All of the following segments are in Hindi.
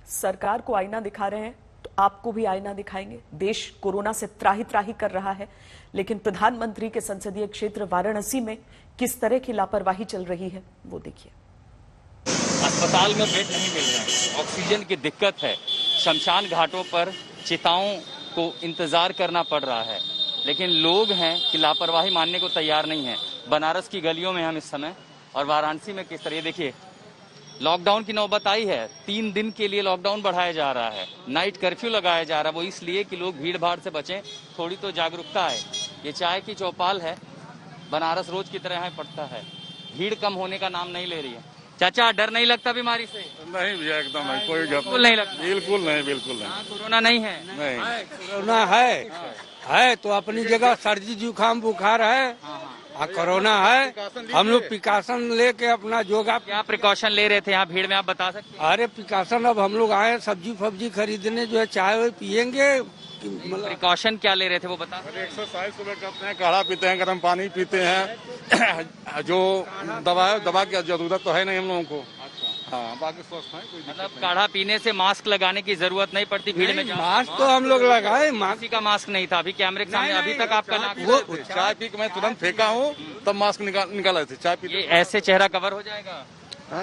सरकार को आईना दिखा रहे हैं तो आपको भी आईना दिखाएंगे। देश कोरोना से त्राही त्राही कर रहा है, लेकिन प्रधानमंत्री के संसदीय क्षेत्र वाराणसी में किस तरह की लापरवाही चल रही है वो देखिए। अस्पताल में बेड नहीं मिल रहे हैं, ऑक्सीजन की दिक्कत है, शमशान घाटों पर चिताओं को इंतजार करना पड़ रहा है, लेकिन लोग हैं कि लापरवाही मानने को तैयार नहीं है। बनारस की गलियों में हम इस समय और वाराणसी में किस तरह देखिए लॉकडाउन की नौबत आई है। 3 दिन के लिए लॉकडाउन बढ़ाया जा रहा है, नाइट कर्फ्यू लगाया जा रहा है, वो इसलिए कि लोग भीड़ भाड़ से बचें, थोड़ी तो जागरूकता है। ये चाय की चौपाल है, बनारस रोज की तरह यहाँ पड़ता है, भीड़ कम होने का नाम नहीं ले रही है। चाचा डर नहीं लगता बीमारी से? नहीं भैया एकदम नहीं, कोई बिल्कुल नहीं लगता। बिल्कुल नहीं, बिल्कुल नहीं। कोरोना नहीं है? नहीं कोरोना है तो अपनी जगह सर्दी जुकाम बुखार है, कोरोना है। हम लोग प्रिकॉशन लेके अपना योगा। क्या प्रिकॉशन ले रहे थे यहाँ भीड़ में, आप बता सकते हैं? अरे प्रिकॉशन, अब हम लोग आए सब्जी फब्जी खरीदने, जो है चाय वाय पियेंगे। प्रिकॉशन क्या ले रहे थे वो बता? एक्सरसाइज सुबह करते हैं, काढ़ा पीते हैं, गर्म पानी पीते हैं। जो दवा की जरूरत तो है नहीं हम लोगों को। हाँ, बाकी स्वस्थ है, कोई मतलब काढ़ा पीने से मास्क लगाने की जरूरत नहीं पड़ती भीड़ में? मास्क तो हम लोग लगाए, किसी का मास्क नहीं था। अभी कैमरे के सामने अभी तक आपका वो चाय पी के मैं तुरंत फेंका हूँ, तब मास्क निकाला थे। चाय पी ऐसे चेहरा कवर हो जाएगा?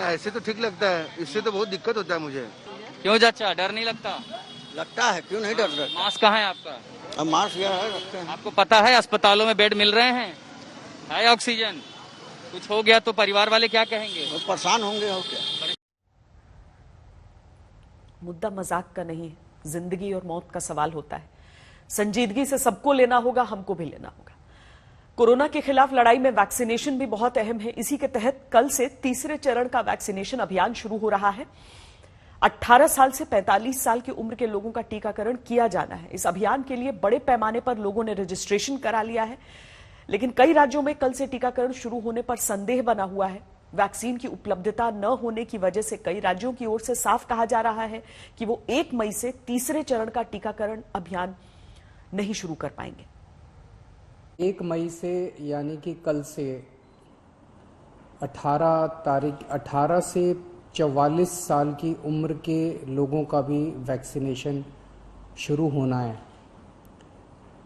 ऐसे तो ठीक लगता है, इससे तो बहुत दिक्कत होता है मुझे। क्यों चाचा डर नहीं लगता? लगता है, क्यों नहीं डर रहा। मास्क कहाँ है आपका? अब मास्क यहाँ है, रखते हैं। आपको पता है अस्पतालों में बेड मिल रहे हैं, है ऑक्सीजन, कुछ हो गया तो परिवार वाले क्या कहेंगे? परेशान होंगे और क्या। मुद्दा मजाक का नहीं है, जिंदगी और मौत का सवाल होता है। संजीदगी से सबको लेना होगा, हमको भी लेना होगा। कोरोना के खिलाफ लड़ाई में वैक्सीनेशन भी बहुत अहम है। इसी के तहत कल से तीसरे चरण का वैक्सीनेशन अभियान शुरू हो रहा है। 18 साल से 45 साल की उम्र के लोगों का टीकाकरण किया जाना है। इस अभियान के लिए बड़े पैमाने पर लोगों ने रजिस्ट्रेशन करा लिया है, लेकिन कई राज्यों में कल से टीकाकरण शुरू होने पर संदेह बना हुआ है। वैक्सीन की उपलब्धता न होने की वजह से कई राज्यों की ओर से साफ कहा जा रहा है कि वो 1 मई से तीसरे चरण का टीकाकरण अभियान नहीं शुरू कर पाएंगे। 1 मई से यानी कि कल से 18 से 44 साल की उम्र के लोगों का भी वैक्सीनेशन शुरू होना है।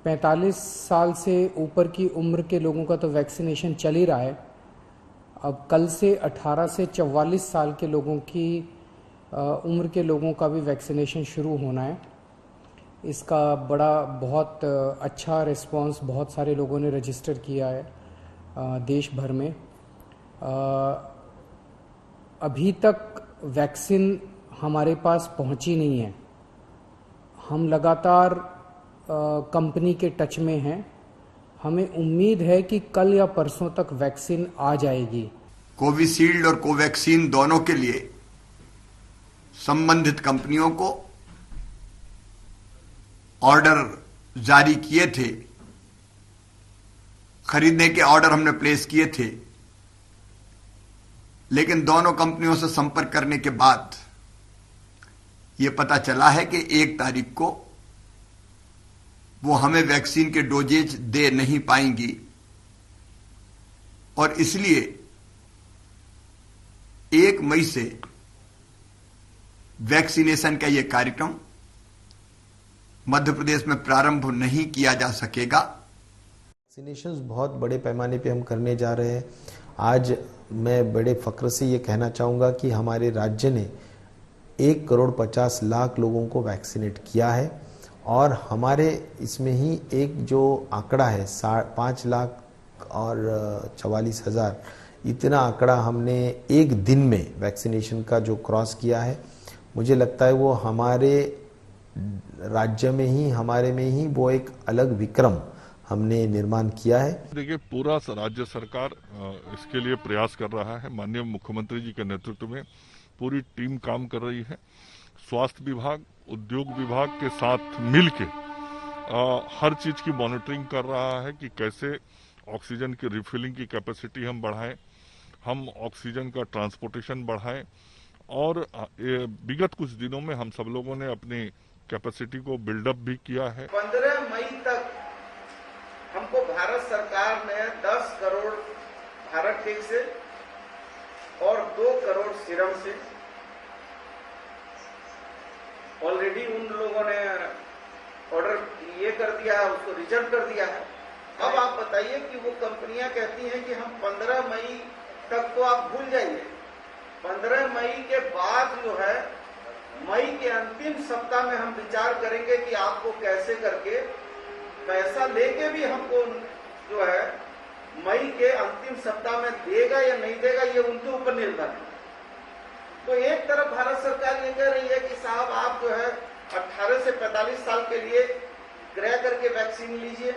45 साल से ऊपर की उम्र के लोगों का तो वैक्सीनेशन चल ही रहा है। अब कल से 18 से 44 साल के लोगों की उम्र के लोगों का भी वैक्सीनेशन शुरू होना है। इसका बहुत अच्छा रिस्पांस बहुत सारे लोगों ने रजिस्टर किया है देश भर में। अभी तक वैक्सीन हमारे पास पहुंची नहीं है। हम लगातार कंपनी के टच में हैं। हमें उम्मीद है कि कल या परसों तक वैक्सीन आ जाएगी। कोविशील्ड और कोवैक्सीन दोनों के लिए संबंधित कंपनियों को ऑर्डर जारी किए थे, खरीदने के ऑर्डर हमने प्लेस किए थे, लेकिन दोनों कंपनियों से संपर्क करने के बाद यह पता चला है कि 1 तारीख को वो हमें वैक्सीन के डोजेज दे नहीं पाएंगी और इसलिए 1 मई से वैक्सीनेशन का यह कार्यक्रम मध्य प्रदेश में प्रारंभ नहीं किया जा सकेगा। वैक्सीनेशन बहुत बड़े पैमाने पे हम करने जा रहे हैं। आज मैं बड़े फक्र से ये कहना चाहूँगा कि हमारे राज्य ने 1,50,00,000 लोगों को वैक्सीनेट किया है और हमारे इसमें ही एक जो आंकड़ा है 5,44,000 इतना आंकड़ा हमने एक दिन में वैक्सीनेशन का जो क्रॉस किया है, मुझे लगता है वो हमारे राज्य में ही हमारे में ही वो एक अलग विक्रम हमने निर्माण किया है। देखिए, पूरा राज्य सरकार इसके लिए प्रयास कर रहा है। माननीय मुख्यमंत्री जी के नेतृत्व में पूरी टीम काम कर रही है। स्वास्थ्य विभाग, उद्योग विभाग के साथ मिलके हर चीज की मॉनिटरिंग कर रहा है कि कैसे ऑक्सीजन की रिफिलिंग की कैपेसिटी हम बढ़ाएं, हम ऑक्सीजन का ट्रांसपोर्टेशन बढ़ाएं और विगत कुछ दिनों में हम सब लोगों ने अपनी कैपेसिटी को बिल्डअप भी किया है। 15 मई तक हमको भारत सरकार ने 10 करोड़ भारत टेक से और 2 करोड़ सीरम से ऑलरेडी उन लोगों ने ऑर्डर ये कर दिया है, उसको रिजर्व कर दिया है। अब आप बताइए कि वो कंपनियां कहती हैं कि हम 15 मई तक तो आप भूल जाइए, 15 मई के बाद जो है मई के अंतिम सप्ताह में हम विचार करेंगे कि आपको कैसे करके पैसा लेके भी हमको जो है मई के अंतिम सप्ताह में देगा या नहीं देगा, ये उनके ऊपर निर्भर है। तो एक तरफ भारत सरकार ये कह रही है कि साहब आप जो है 18 से 45 साल के लिए क्रय करके वैक्सीन लीजिए,